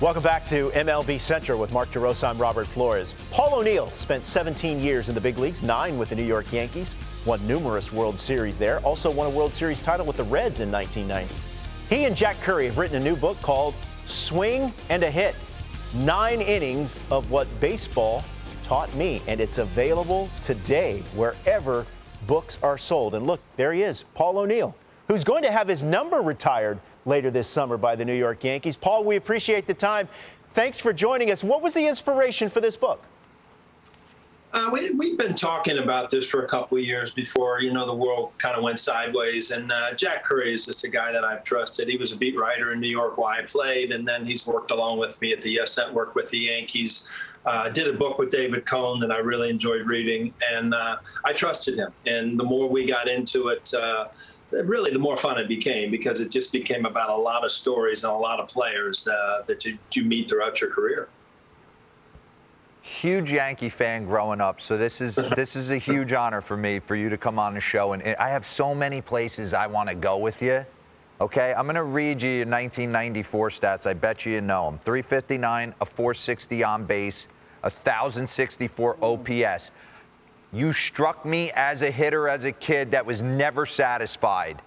Welcome back to MLB Central with Mark DeRosa. I'm Robert Flores. Paul O'Neill spent 17 years in the big leagues, 9 with the New York Yankees, won numerous World Series there, also won a World Series title with the Reds in 1990. He and Jack Curry have written a new book called Swing and a Hit, 9 innings of what baseball taught me, and it's available today wherever books are sold. And look, there he is, Paul O'Neill, who's going to have his number retired later this summer by the New York Yankees. Paul, we appreciate the time. Thanks for joining us. What was the inspiration for this book? We've been talking about this for a couple of years before, the world kind of went sideways. And Jack Curry is just a guy that I've trusted. He was a beat writer in New York while I played, and then he's worked along with me at the Yes Network with the Yankees. Did a book with David Cohn that I really enjoyed reading, and I trusted him. And the more we got into it, really the more fun it became, because it just became about a lot of stories and a lot of players that you meet throughout your career. Huge Yankee fan growing up, so this is a huge honor for me for you to come on the show. And I have so many places I want to go with you. Okay, I'm going to read you your 1994 stats. I bet you know them. 359, a 460 on base, 1,064 OPS. You struck me as a hitter as a kid that was never satisfied.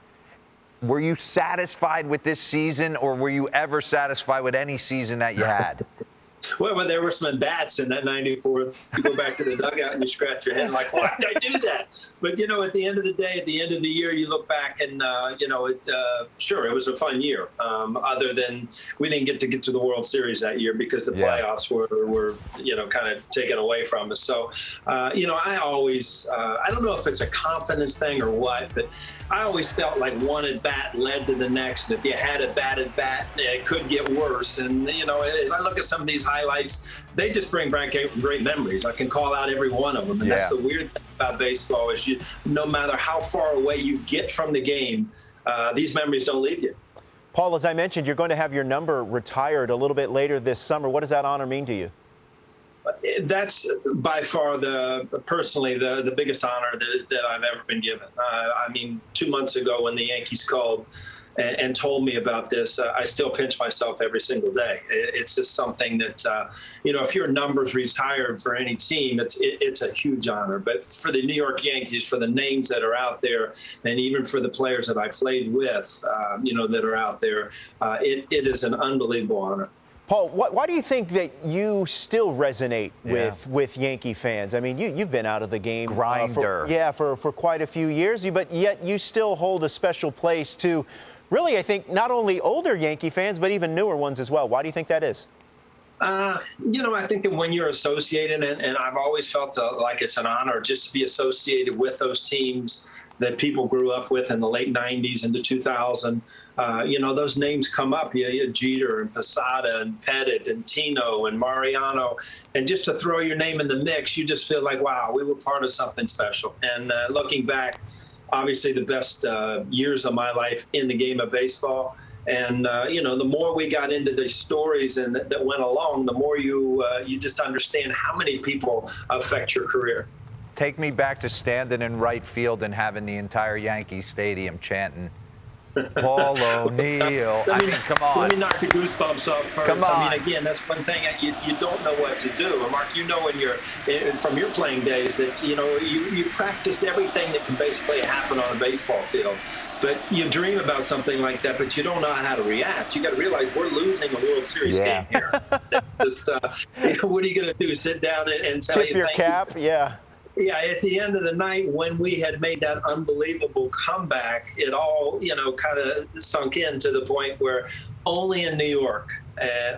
Were you satisfied with this season, or were you ever satisfied with any season that you had? Well, there were some at-bats in that 94. You go back to the dugout and you scratch your head like, why did I do that? But, at the end of the day, at the end of the year, you look back and, sure, it was a fun year. Other than we didn't get to the World Series that year because the playoffs were kind of taken away from us. So, I always, I don't know if it's a confidence thing or what, but I always felt like one at-bat led to the next. And if you had a bad at-bat, it could get worse. And, as I look at some of these highlights, they just bring back great memories. I can call out every one of them. And that's the weird thing about baseball is no matter how far away you get from the game, these memories don't leave you. Paul, as I mentioned, you're going to have your number retired a little bit later this summer. What does that honor mean to you? That's by far personally the biggest honor that I've ever been given. 2 months ago when the Yankees called and told me about this, I still pinch myself every single day. It's just something that, if your number's retired for any team, it's a huge honor. But for the New York Yankees, for the names that are out there, and even for the players that I played with, that are out there, it is an unbelievable honor. Paul, why do you think that you still resonate with Yankee fans? I mean, you've been out of the game for quite a few years, but yet you still hold a special place to, really, I think, not only older Yankee fans, but even newer ones as well. Why do you think that is? I think that when you're associated, and I've always felt like it's an honor just to be associated with those teams that people grew up with in the late 90s into 2000. Those names come up. You had Jeter and Posada and Pettit and Tino and Mariano. And just to throw your name in the mix, you just feel like, wow, we were part of something special. And looking back, obviously the best years of my life in the game of baseball. And, the more we got into the stories and that went along, the more you just understand how many people affect your career. Take me back to standing in right field and having the entire Yankee Stadium chanting, Paul O'Neill. Come on. Let me knock the goosebumps off first. Come on. Again, that's one thing you don't know what to do. And Mark, when you're from your playing days that, you practiced everything that can basically happen on a baseball field. But you dream about something like that, but you don't know how to react. You got to realize we're losing a World Series game here. Just, what are you going to do? Sit down and tell Tip your cap? Yeah, at the end of the night, when we had made that unbelievable comeback, it all, kind of sunk in to the point where only in New York,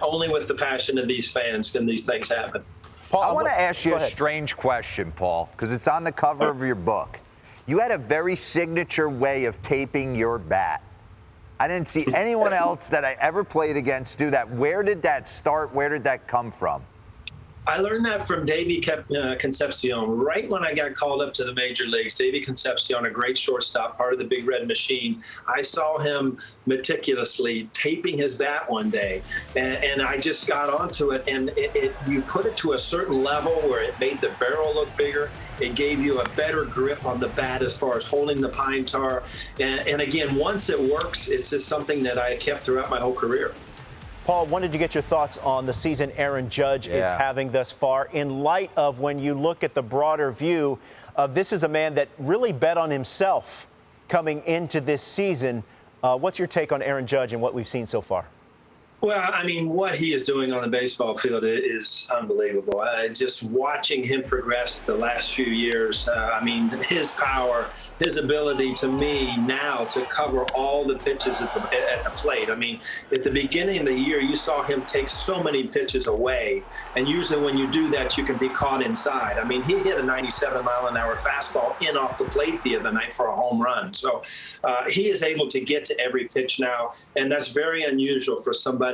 only with the passion of these fans can these things happen. Paul, I want to ask you a strange question, Paul, because it's on the cover of your book. You had a very signature way of taping your bat. I didn't see anyone else that I ever played against do that. Where did that start? Where did that come from? I learned that from Davey Concepcion. Right when I got called up to the major leagues, Davey Concepcion, a great shortstop, part of the Big Red Machine, I saw him meticulously taping his bat one day, and I just got onto it, and you put it to a certain level where it made the barrel look bigger. It gave you a better grip on the bat as far as holding the pine tar. And again, once it works, it's just something that I kept throughout my whole career. Paul, wanted to get your thoughts on the season Aaron Judge is having thus far in light of when you look at the broader view of this is a man that really bet on himself coming into this season. What's your take on Aaron Judge and what we've seen so far? Well, I mean, what he is doing on the baseball field is unbelievable. Just watching him progress the last few years, I mean, his power, his ability to me now to cover all the pitches at the plate. I mean, at the beginning of the year, you saw him take so many pitches away. And usually when you do that, you can be caught inside. I mean, he hit a 97-mile-an-hour fastball in off the plate the other night for a home run. So he is able to get to every pitch now, and that's very unusual for somebody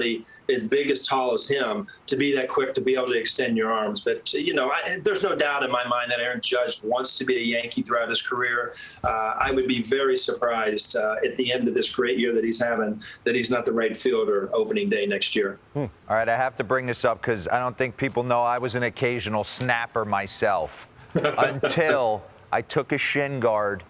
as big, as tall as him to be that quick, to be able to extend your arms. But, you know, there's no doubt in my mind that Aaron Judge wants to be a Yankee throughout his career. I would be very surprised at the end of this great year that he's having that he's not the right fielder opening day next year. All right, I have to bring this up because I don't think people know I was an occasional snapper myself until I took a shin guard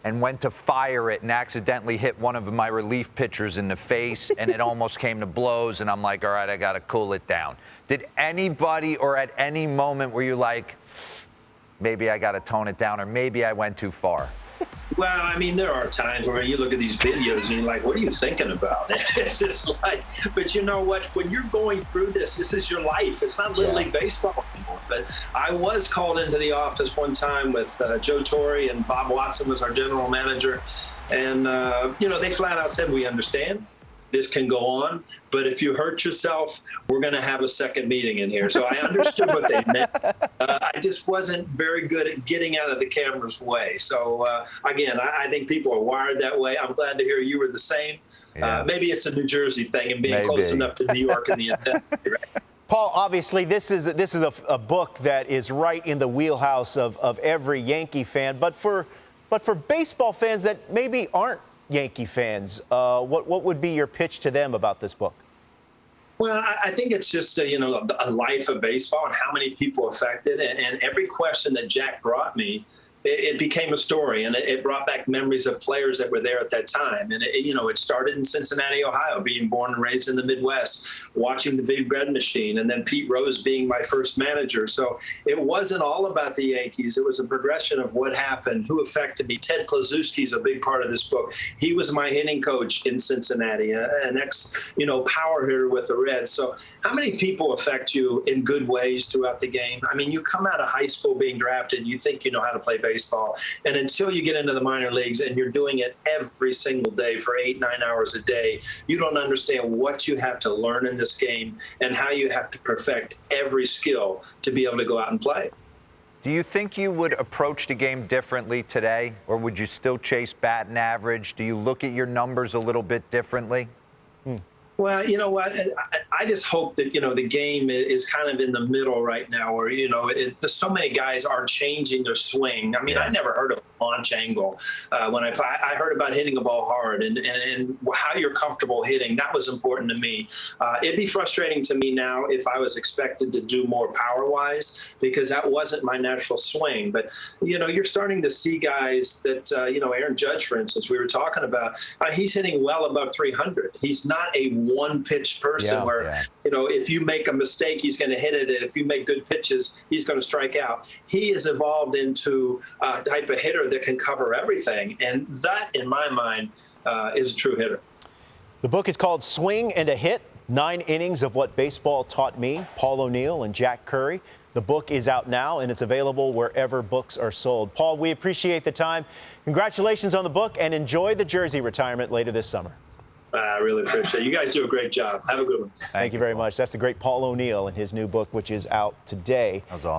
and went to fire it and accidentally hit one of my relief pitchers in the face, and it almost came to blows, and I'm like, all right, I got to cool it down. Did anybody or at any moment were you like, maybe I got to tone it down, or maybe I went too far? Well, I mean, there are times where you look at these videos and you're like, what are you thinking about? It's just like, but you know what? When you're going through this is your life. It's not Little League Baseball anymore. But I was called into the office one time with Joe Torre, and Bob Watson was our general manager. And, you know, they flat out said, we understand. This can go on, but if you hurt yourself, we're going to have a second meeting in here. So I understood what they meant. I just wasn't very good at getting out of the camera's way. So, again, I think people are wired that way. I'm glad to hear you were the same. Maybe it's a New Jersey thing and being close enough to New York and the intensity, right? Paul, obviously, this is a book that is right in the wheelhouse of every Yankee fan. But for baseball fans that maybe aren't Yankee fans, what would be your pitch to them about this book? Well, I think it's just a life of baseball and how many people affected, and every question that Jack brought me, it became a story, and it brought back memories of players that were there at that time. And it started in Cincinnati, Ohio, being born and raised in the Midwest, watching the Big Red Machine, and then Pete Rose being my first manager. So it wasn't all about the Yankees. It was a progression of what happened, who affected me. Ted Kluszewski's a big part of this book. He was my hitting coach in Cincinnati, an ex, power hitter with the Reds. So how many people affect you in good ways throughout the game? I mean, you come out of high school being drafted, you think you know how to play baseball. And until you get into the minor leagues and you're doing it every single day for 8-9 hours a day, you don't understand what you have to learn in this game and how you have to perfect every skill to be able to go out and play. Do you think you would approach the game differently today, or would you still chase batting average? Do you look at your numbers a little bit differently? Well, you know what? I just hope that, the game is kind of in the middle right now where, so many guys are changing their swing. I mean, I never heard of a launch angle when I play. I heard about hitting a ball hard and how you're comfortable hitting. That was important to me. It'd be frustrating to me now if I was expected to do more power-wise because that wasn't my natural swing. But, you're starting to see guys that, Aaron Judge, for instance, we were talking about, he's hitting well above 300. He's not a one-pitch person where, if you make a mistake, he's going to hit it. If you make good pitches, he's going to strike out. He has evolved into a type of hitter that can cover everything. And that, in my mind, is a true hitter. The book is called Swing and a Hit, 9 Innings of What Baseball Taught Me, Paul O'Neill and Jack Curry. The book is out now, and it's available wherever books are sold. Paul, we appreciate the time. Congratulations on the book, and enjoy the jersey retirement later this summer. I really appreciate it. You guys do a great job. Have a good one. Thank you very much. That's the great Paul O'Neill and his new book, which is out today. That was awesome.